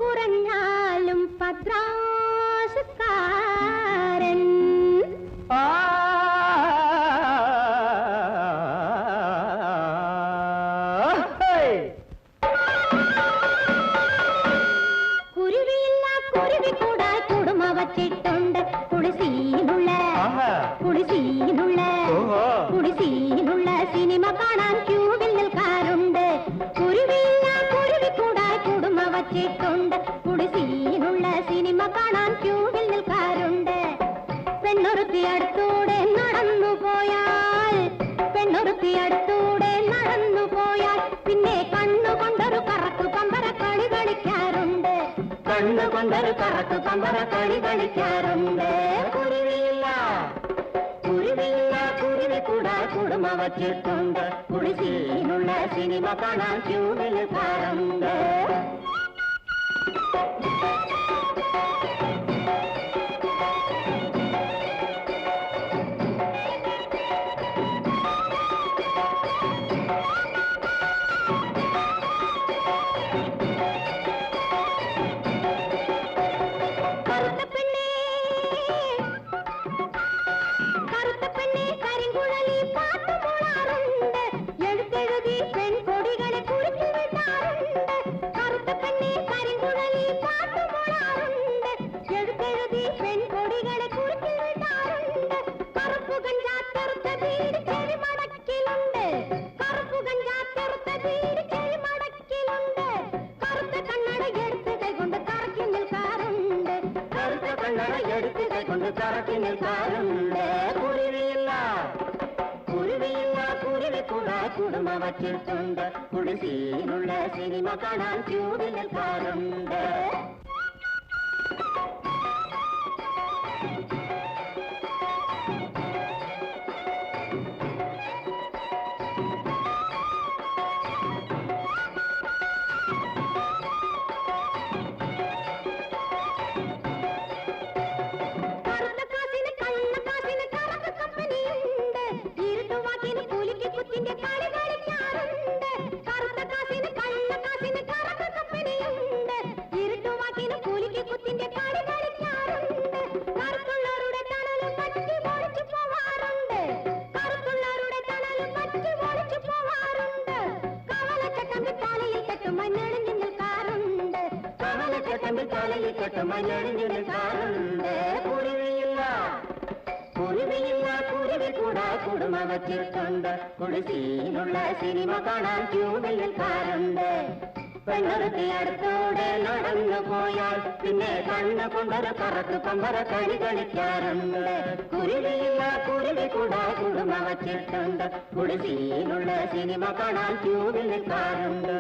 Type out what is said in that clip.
കുറഞ്ഞാലും പത്രാസുകാരൻ കുരുവിയില്ല കുരുവി കൂടാ കുടുമ വച്ചിട്ടുണ്ട് കുളിസീനുള്ള സിനിമ കാണാൻ ക്യൂവിൽ നിൽക്കാറുണ്ട് കുരുവിയില്ല കുരുവി കൂടാ കുടുമ വച്ചിട്ടുണ്ട് കുളിസീനുള്ള സിനിമ കാണാൻ ക്യൂവിൽ നിൽക്കാറുണ്ട് പെണ്ണൊരുത്തി അടുത്തൂടെ നടന്നു പോയാൽ പിന്നെ കണ്ണുകൊണ്ടൊരു കറക്കു പമ്പര കളി കളിക്കാറുണ്ട് കുരുവിയില്ല കുരുവി കൂടാ കുടുമ വച്ചിട്ടുണ്ട് കുളിസീനുള്ള സിനിമ കാണാൻ ക്യൂവിൽ നിൽക്കാറുണ്ട് കുടുമ വച്ചിട്ടുണ്ട് കുളിസീനുള്ള സിനിമ കാണാൻ ക്യൂവിൽ നിൽക്കാറുണ്ട് കുരുവി കൂടാ കുടുമ വച്ചിട്ടുണ്ട് കുളിസീനുള്ള സിനിമ കാണാൻ ക്യൂവിൽ നിൽക്കാറുണ്ട് പെണ്ണൊരുത്തി അടുത്തൂടെ നടന്നു പോയാൽ പിന്നെ കണ്ണുകൊണ്ടൊരു കറക്ക് പമ്പര കളി കളിക്കാറുണ്ട് കുരുവിയില്ല കുരുവി കൂടാ കുടുമ വച്ചിട്ടുണ്ട് കുളിസീനുള്ള സിനിമ കാണാൻ ക്യൂവിൽ നിൽക്കാറുണ്ട്